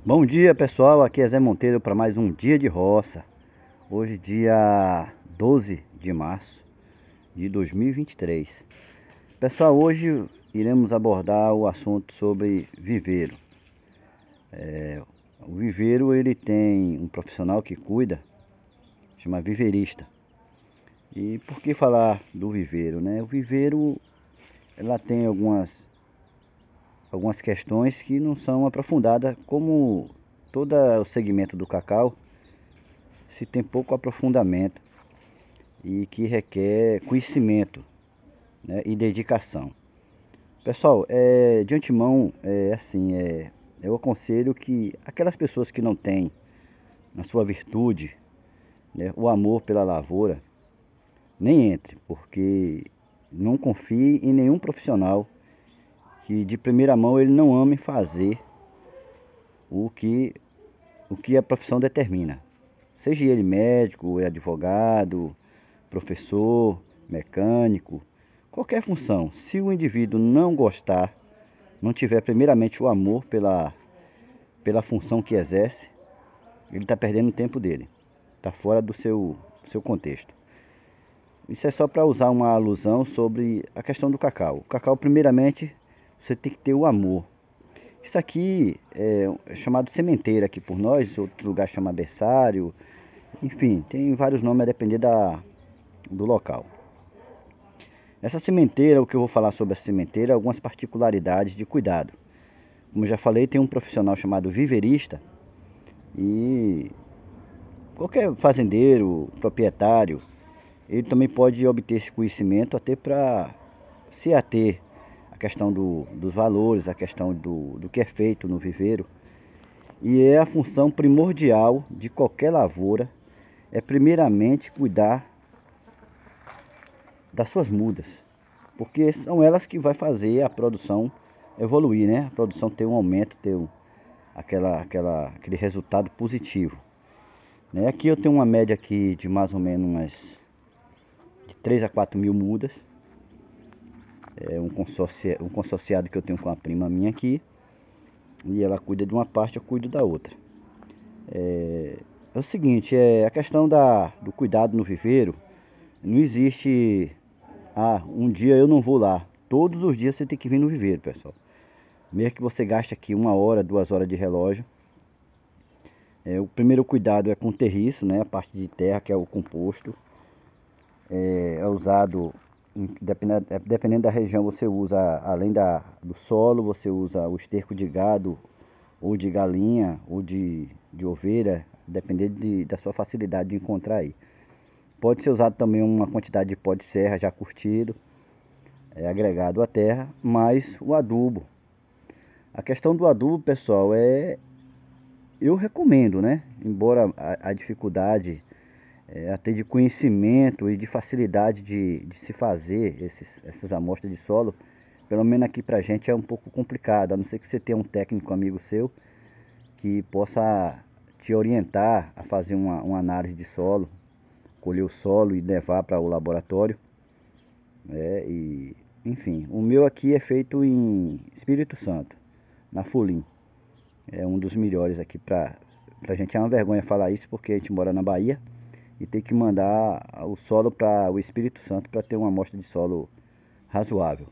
Bom dia pessoal, aqui é Zé Monteiro para mais um dia de roça. Hoje dia 12 de março de 2023. Pessoal, hoje iremos abordar o assunto sobre viveiro. O viveiro ele tem um profissional que cuida, chama viveirista. E por que falar do viveiro, né? O viveiro ela tem algumas questões que não são aprofundadas, como todo o segmento do cacau se tem pouco aprofundamento e que requer conhecimento, né, e dedicação. Pessoal, de antemão, eu aconselho que aquelas pessoas que não têm na sua virtude, né, o amor pela lavoura, nem entre, porque não confie em nenhum profissional que de primeira mão ele não ame fazer o que a profissão determina. Seja ele médico, advogado, professor, mecânico, qualquer função. Se o indivíduo não gostar, não tiver primeiramente o amor pela função que exerce, ele está perdendo o tempo dele. Está fora do seu contexto. Isso é só para usar uma alusão sobre a questão do cacau. O cacau, primeiramente, você tem que ter o amor. Isso aqui é chamado sementeira aqui por nós, outro lugar chama berçário. Enfim, tem vários nomes a depender do local. Essa sementeira, o que eu vou falar sobre a sementeira, algumas particularidades de cuidado. Como eu já falei, tem um profissional chamado viveirista e qualquer fazendeiro, proprietário, ele também pode obter esse conhecimento até para se ater à questão dos valores, a questão do que é feito no viveiro. E é a função primordial de qualquer lavoura, é primeiramente cuidar das suas mudas, porque são elas que vai fazer a produção evoluir, né? A produção ter um aumento, ter aquele resultado positivo, né? Aqui eu tenho uma média aqui de mais ou menos umas de 3 a 4 mil mudas. É um consorciado que eu tenho com a prima minha aqui, e ela cuida de uma parte, eu cuido da outra. É o seguinte, a questão do cuidado no viveiro, não existe, um dia eu não vou lá. Todos os dias você tem que vir no viveiro, pessoal. Mesmo que você gaste aqui 1 hora, 2 horas de relógio. O primeiro cuidado é com o terriço, né? A parte de terra, que é o composto. É usado, dependendo da região, você usa, além do solo, você usa o esterco de gado, ou de galinha, ou de ovelha, dependendo da sua facilidade de encontrar aí. Pode ser usado também uma quantidade de pó de serra já curtido, agregado à terra, mais o adubo. A questão do adubo, pessoal, eu recomendo, né? Embora a dificuldade até de conhecimento e de facilidade de se fazer essas amostras de solo, pelo menos aqui pra gente é um pouco complicado, a não ser que você tenha um técnico amigo seu que possa te orientar a fazer uma análise de solo, colher o solo e levar para o laboratório. Enfim, o meu aqui é feito em Espírito Santo, na Fulim. É um dos melhores aqui pra gente. É uma vergonha falar isso porque a gente mora na Bahia e tem que mandar o solo para o Espírito Santo para ter uma amostra de solo razoável.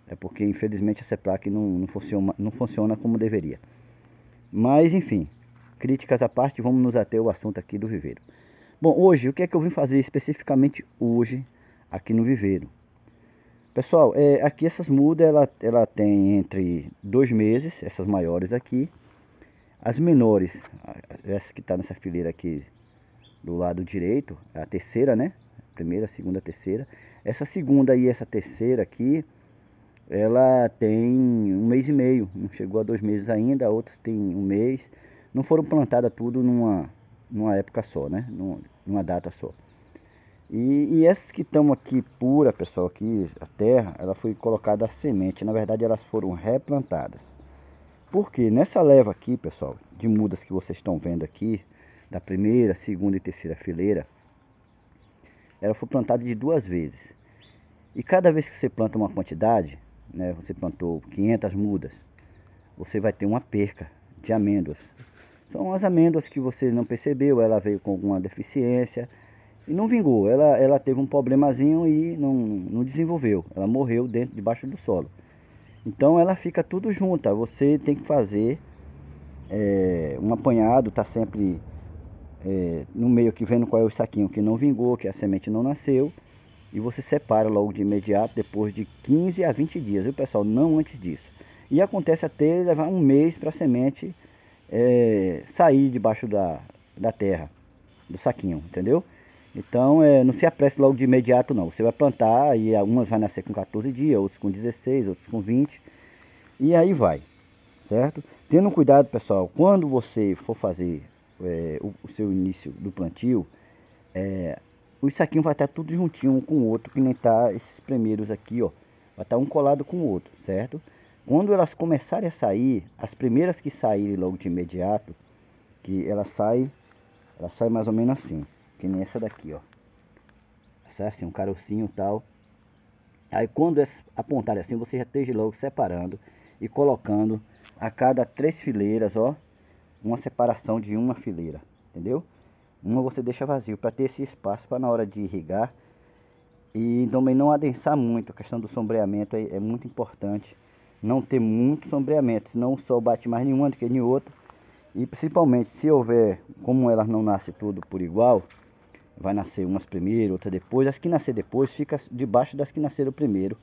É porque infelizmente a CEPLAC não funciona como deveria. Mas enfim, críticas à parte, vamos nos ater ao assunto aqui do viveiro. Bom, hoje, o que é que eu vim fazer especificamente hoje aqui no viveiro? Pessoal, aqui essas mudas, ela tem entre 2 meses, essas maiores aqui. As menores, essa que está nessa fileira aqui do lado direito, a terceira, né? Primeira, segunda, terceira. Essa segunda e essa terceira aqui, ela tem 1 mês e meio, não chegou a 2 meses ainda, outras tem 1 mês. Não foram plantadas tudo numa época só, né? Numa data só. E essas que estão aqui pura, pessoal, aqui a terra, ela foi colocada a semente. Na verdade, elas foram replantadas. Porque nessa leva aqui, pessoal, de mudas que vocês estão vendo aqui, da primeira, segunda e terceira fileira, ela foi plantada de 2 vezes. E cada vez que você planta uma quantidade, né, você plantou 500 mudas, você vai ter uma perca de amêndoas. São as amêndoas que você não percebeu, ela veio com alguma deficiência e não vingou. Ela teve um problemazinho e não desenvolveu. Ela morreu debaixo do solo. Então ela fica tudo junta. Você tem que fazer um apanhado, tá sempre no meio que vendo qual é o saquinho que não vingou, que a semente não nasceu. E você separa logo de imediato, depois de 15 a 20 dias, viu pessoal? Não antes disso. E acontece até levar um mês para a semente sair debaixo da terra, do saquinho, entendeu? Então não se apresse logo de imediato não. Você vai plantar e algumas vai nascer com 14 dias, outros com 16, outros com 20. E aí vai, certo? Tendo cuidado, pessoal, quando você for fazer o seu início do plantio, os saquinhos vai estar tudo juntinho um com o outro, que nem tá esses primeiros aqui, ó. Vai estar um colado com o outro, certo? Quando elas começarem a sair, as primeiras que saírem logo de imediato, que ela sai mais ou menos assim, que nem essa daqui, ó. Sai assim, um carocinho e tal. Aí quando apontarem assim, você já esteja logo separando e colocando a cada 3 fileiras, ó, uma separação de uma fileira, entendeu? Uma você deixa vazio para ter esse espaço para na hora de irrigar e também não adensar muito. A questão do sombreamento é muito importante. Não ter muito sombreamento, senão o sol bate mais em uma do que em outra. E principalmente se houver, como elas não nascem tudo por igual, vai nascer umas primeiro, outras depois. As que nascer depois fica debaixo das que nasceram primeiro.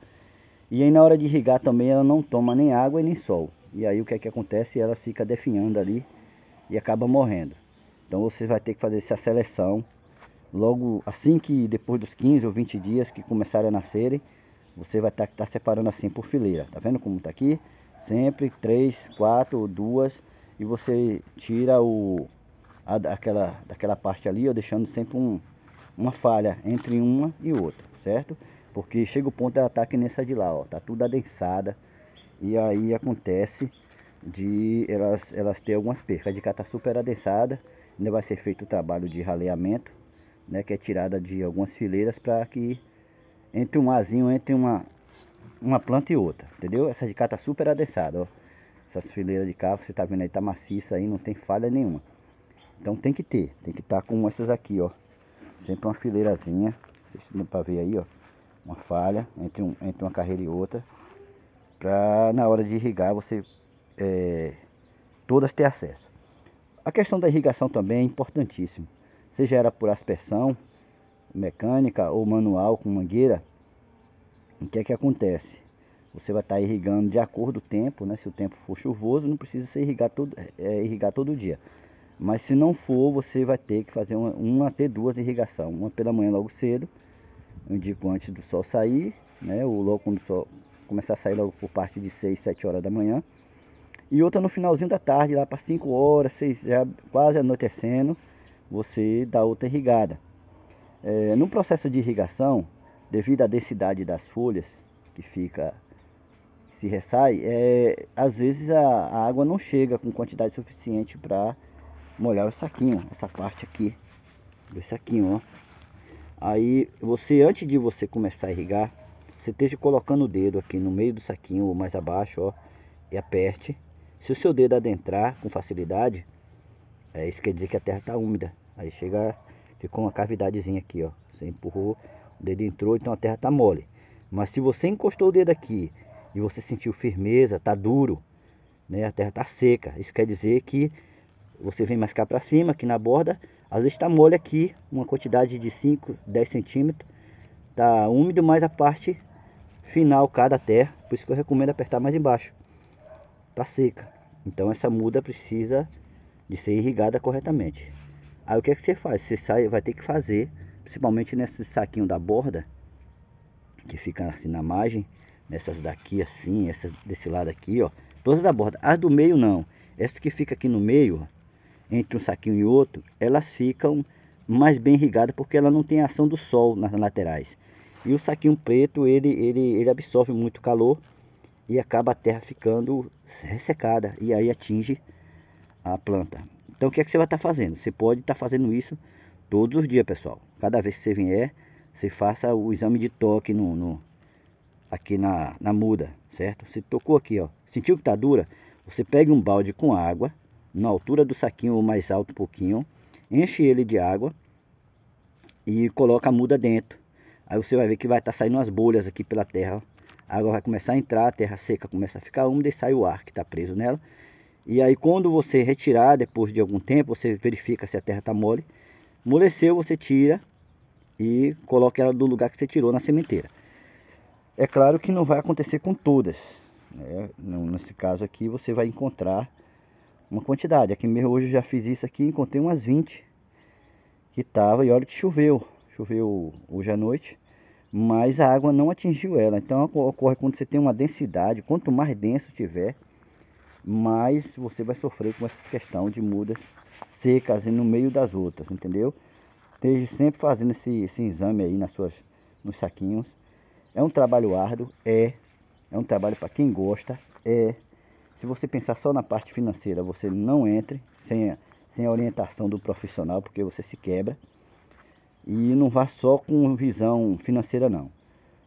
E aí na hora de irrigar também ela não toma nem água e nem sol. E aí o que é que acontece? Ela fica definhando ali e acaba morrendo. Então você vai ter que fazer essa seleção logo assim que depois dos 15 ou 20 dias que começarem a nascerem, você vai estar separando assim por fileira. Tá vendo como tá aqui? Sempre 3, 4 ou 2 e você tira daquela parte ali, ó, deixando sempre uma falha entre uma e outra, certo? Porque chega o ponto dela tá que nessa de lá, ó, tá tudo adensada e aí acontece de elas ter algumas percas. A de cá tá super adensada, ainda vai ser feito o trabalho de raleamento, né, que é tirada de algumas fileiras para que entre um azinho, entre uma planta e outra, entendeu? Essa de cá tá super adensada, ó. Essas fileiras de cá, você tá vendo aí, tá maciça aí, não tem falha nenhuma. Então tem que estar com essas aqui, ó. Sempre uma fileirazinha, vocês dão pra ver aí, ó. Uma falha entre uma carreira e outra, pra na hora de irrigar você todas ter acesso. A questão da irrigação também é importantíssimo. Seja ela por aspersão mecânica ou manual com mangueira, o que é que acontece? Você vai estar irrigando de acordo com o tempo, né? Se o tempo for chuvoso, não precisa ser irrigar todo dia. Mas se não for, você vai ter que fazer até 2 irrigações. Uma pela manhã logo cedo, eu indico antes do sol sair, né? Ou logo quando o sol começar a sair logo por parte de 6, 7 horas da manhã. E outra no finalzinho da tarde, lá para 5 horas, 6, já quase anoitecendo, você dá outra irrigada. No processo de irrigação, devido à densidade das folhas que se ressai, às vezes a água não chega com quantidade suficiente para molhar o saquinho, essa parte aqui do saquinho, ó. Aí você, antes de você começar a irrigar, você esteja colocando o dedo aqui no meio do saquinho ou mais abaixo, ó, e aperte. Se o seu dedo adentrar com facilidade, isso quer dizer que a terra está úmida. Aí ficou uma cavidadezinha aqui, ó. Você empurrou, o dedo entrou, então a terra está mole. Mas se você encostou o dedo aqui e você sentiu firmeza, tá duro, né? A terra está seca. Isso quer dizer que você vem mais cá para cima, aqui na borda, às vezes está mole aqui, uma quantidade de 5, 10 centímetros. Tá úmido, mais a parte final cá da terra, por isso que eu recomendo apertar mais embaixo. Tá seca. Então essa muda precisa de ser irrigada corretamente. Aí o que é que você faz? Você vai ter que fazer, principalmente nesse saquinho da borda, que fica assim na margem, nessas daqui assim, essas desse lado aqui, ó, todas da borda. As do meio não. Essas que fica aqui no meio, ó, entre um saquinho e outro, elas ficam mais bem irrigadas porque ela não tem ação do sol nas laterais. E o saquinho preto, ele absorve muito calor e acaba a terra ficando ressecada e aí atinge a planta. Então o que é que você vai estar fazendo? Você pode estar fazendo isso todos os dias, pessoal. Cada vez que você vier, você faça o exame de toque aqui na muda, certo? Você tocou aqui, ó, sentiu que está dura? Você pega um balde com água, na altura do saquinho ou mais alto um pouquinho, enche ele de água e coloca a muda dentro. Aí você vai ver que vai estar saindo umas bolhas aqui pela terra. A água vai começar a entrar, a terra seca começa a ficar úmida e sai o ar que está preso nela. E aí quando você retirar, depois de algum tempo, você verifica se a terra está mole. Amoleceu, você tira e coloca ela do lugar que você tirou na sementeira. É claro que não vai acontecer com todas, né? Nesse caso aqui você vai encontrar uma quantidade. Aqui mesmo hoje eu já fiz isso aqui, encontrei umas 20 que tava, e olha que choveu hoje à noite, mas a água não atingiu ela. Então ocorre quando você tem uma densidade, quanto mais denso tiver, mais você vai sofrer com essa questão de mudas secas no meio das outras, entendeu? Esteja sempre fazendo esse exame aí nos saquinhos. É um trabalho árduo, é um trabalho para quem gosta, Se você pensar só na parte financeira, você não entre sem a orientação do profissional, porque você se quebra. E não vá só com visão financeira não.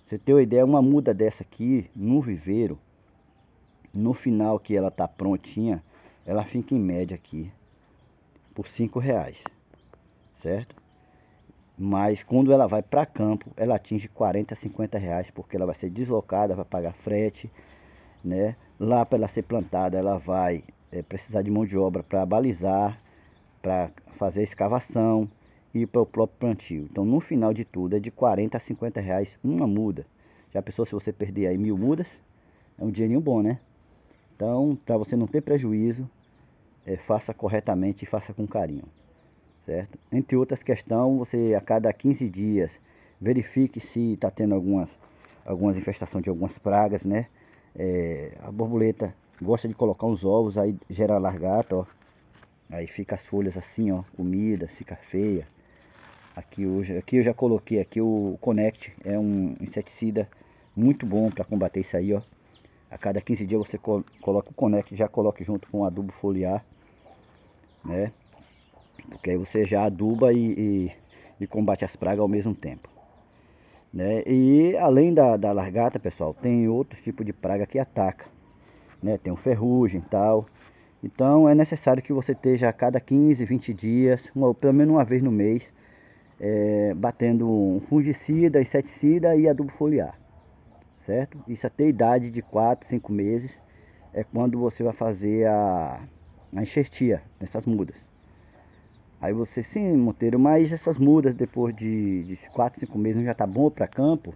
Você tem uma ideia, uma muda dessa aqui no viveiro, no final que ela tá prontinha, ela fica em média aqui por R$ 5, certo? Mas quando ela vai para campo, ela atinge 40 a 50 reais, porque ela vai ser deslocada, vai pagar frete, né? Lá para ela ser plantada, ela vai precisar de mão de obra para balizar, para fazer a escavação e para o próprio plantio. Então, no final de tudo, é de 40 a 50 reais uma muda. Já pensou se você perder aí 1000 mudas? É um dinheirinho bom, né? Então, para você não ter prejuízo, faça corretamente e faça com carinho, certo? Entre outras questões, você a cada 15 dias verifique se está tendo algumas infestações de algumas pragas, né? A borboleta gosta de colocar uns ovos, aí gera largata, ó. Aí fica as folhas assim, ó, comidas, fica feia. Aqui eu já coloquei aqui o Connect, é um inseticida muito bom para combater isso aí, ó. A cada 15 dias você coloca o Connect, já coloque junto com o adubo foliar, né? Porque aí você já aduba e combate as pragas ao mesmo tempo, né? E além da largata, pessoal, tem outros tipos de praga que ataca, né? Tem o ferrugem e tal. Então é necessário que você esteja a cada 15, 20 dias, pelo menos uma vez no mês, batendo um fungicida, inseticida e adubo foliar, certo? Isso até a idade de 4, 5 meses é quando você vai fazer a enxertia nessas mudas. Aí você, sim, Monteiro, mas essas mudas depois de 4, 5 meses não já tá bom para campo?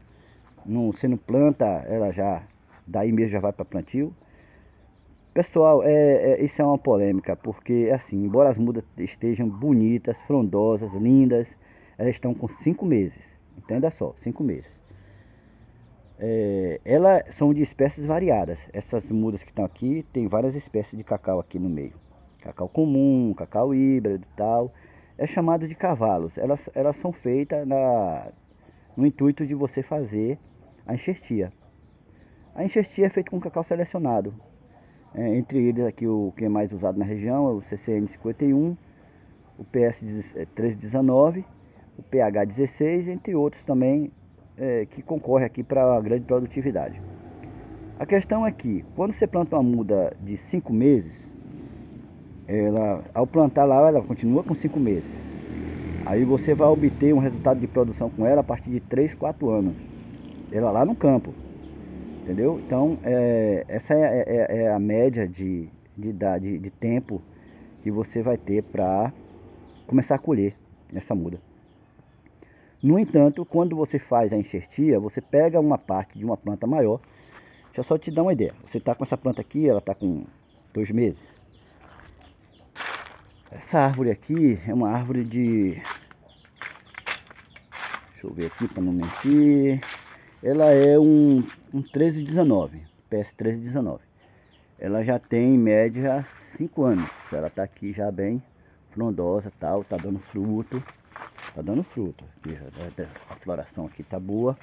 Não, você não planta, ela já, daí mesmo já vai para plantio? Pessoal, isso é uma polêmica, porque assim, embora as mudas estejam bonitas, frondosas, lindas, elas estão com 5 meses. Entenda só, 5 meses. Elas são de espécies variadas. Essas mudas que estão aqui, tem várias espécies de cacau aqui no meio. Cacau comum, cacau híbrido e tal. É chamado de cavalos. Elas são feitas no intuito de você fazer a enxertia. A enxertia é feita com cacau selecionado. Entre eles aqui o que é mais usado na região é o CCN 51, o PS 1319, o PH 16, entre outros também que concorre aqui para a grande produtividade. A questão é que quando você planta uma muda de 5 meses, ao plantar lá ela continua com 5 meses. Aí você vai obter um resultado de produção com ela a partir de 3, 4 anos. Ela lá no campo. Entendeu? Então, essa é a média de tempo que você vai ter para começar a colher essa muda. No entanto, quando você faz a enxertia, você pega uma parte de uma planta maior. Deixa eu só te dar uma ideia. Você está com essa planta aqui, ela está com 2 meses. Essa árvore aqui é uma árvore de... Deixa eu ver aqui para não mentir. Ela é um 1319, PS 1319. Ela já tem em média 5 anos. Ela tá aqui já bem frondosa, tal, tá dando fruto. Tá dando fruto. Aqui, a floração aqui tá boa.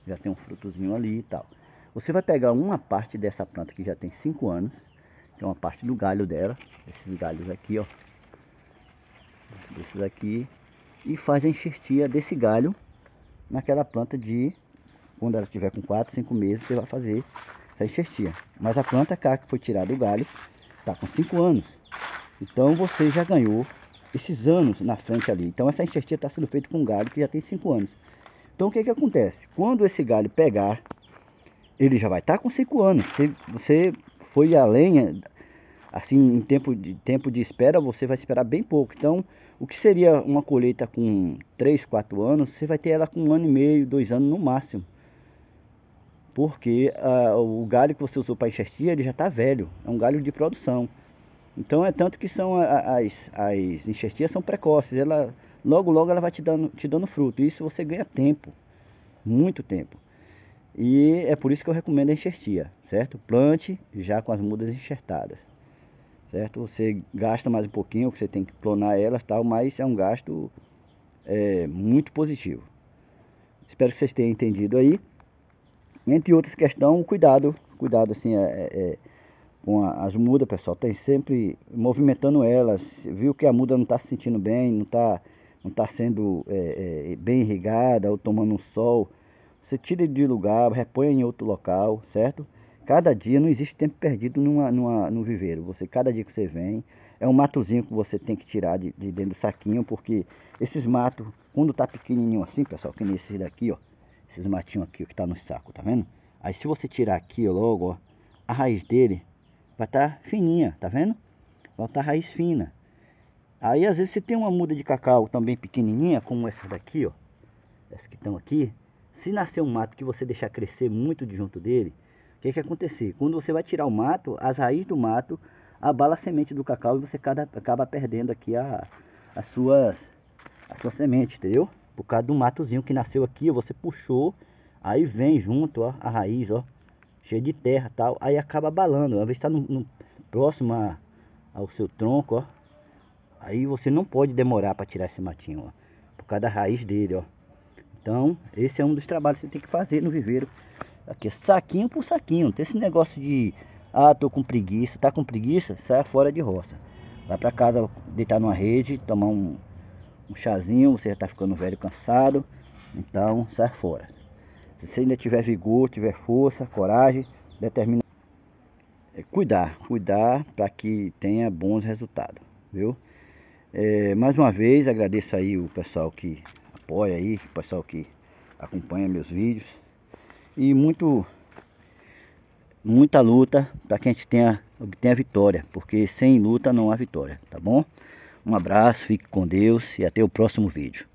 Já tem um frutozinho ali e tal. Você vai pegar uma parte dessa planta que já tem 5 anos, que é uma parte do galho dela, esses galhos aqui, ó. Esses aqui, e faz a enxertia desse galho naquela planta de... Quando ela estiver com 4, 5 meses, você vai fazer essa enxertia. Mas a planta cá que foi tirada do galho está com 5 anos. Então você já ganhou esses anos na frente ali. Então essa enxertia está sendo feita com um galho que já tem 5 anos. Então o que acontece? Quando esse galho pegar, ele já vai estar com 5 anos. Você foi além, assim, em tempo de espera, você vai esperar bem pouco. Então, o que seria uma colheita com 3, 4 anos, você vai ter ela com 1 ano e meio, 2 anos no máximo. Porque o galho que você usou para enxertia, ele já está velho. É um galho de produção. Então é tanto que são as enxertias são precoces. Ela, logo ela vai te dando fruto. Isso você ganha tempo. Muito tempo. E é por isso que eu recomendo a enxertia, certo? Plante já com as mudas enxertadas, certo? Você gasta mais um pouquinho, você tem que clonar elas, tal, mas é um gasto muito positivo. Espero que vocês tenham entendido aí. Entre outras questões, cuidado assim, com as mudas, pessoal. Tem sempre movimentando elas. Viu que a muda não está se sentindo bem, não tá sendo bem irrigada ou tomando um sol. Você tira de lugar, repõe em outro local, certo? Cada dia não existe tempo perdido no viveiro. Cada dia que você vem, é um matozinho que você tem que tirar de dentro do saquinho, porque esses matos, quando tá pequenininho assim, pessoal, que nem esses daqui, ó, esses matinhos aqui ó, que tá no saco, tá vendo? Aí se você tirar aqui ó, logo, ó, a raiz dele vai estar fininha, tá vendo? Vai estar raiz fina. Aí às vezes você tem uma muda de cacau também pequenininha, como essas daqui, ó, essas que estão aqui. Se nascer um mato que você deixar crescer muito de junto dele, o que acontecer? Quando você vai tirar o mato, as raízes do mato abala a semente do cacau e você acaba perdendo aqui a sua semente, entendeu? Por causa do matozinho que nasceu aqui, você puxou, aí vem junto ó, a raiz, ó, cheia de terra e tal, aí acaba abalando. Às vezes está próximo ao seu tronco, ó, aí você não pode demorar para tirar esse matinho, ó, por causa da raiz dele, ó. Então, esse é um dos trabalhos que você tem que fazer no viveiro. Aqui, saquinho por saquinho. Não tem esse negócio de, tô com preguiça. Tá com preguiça? Saia fora de roça. Vai pra casa, deitar numa rede, tomar um chazinho. Você já tá ficando velho, cansado. Então, sai fora. Se você ainda tiver vigor, tiver força, coragem, determina. Cuidar para que tenha bons resultados, viu? Mais uma vez agradeço aí o pessoal que apoia aí, o pessoal que acompanha meus vídeos e muita luta para que a gente obtenha a vitória, porque sem luta não há vitória, tá bom? Um abraço, fique com Deus e até o próximo vídeo.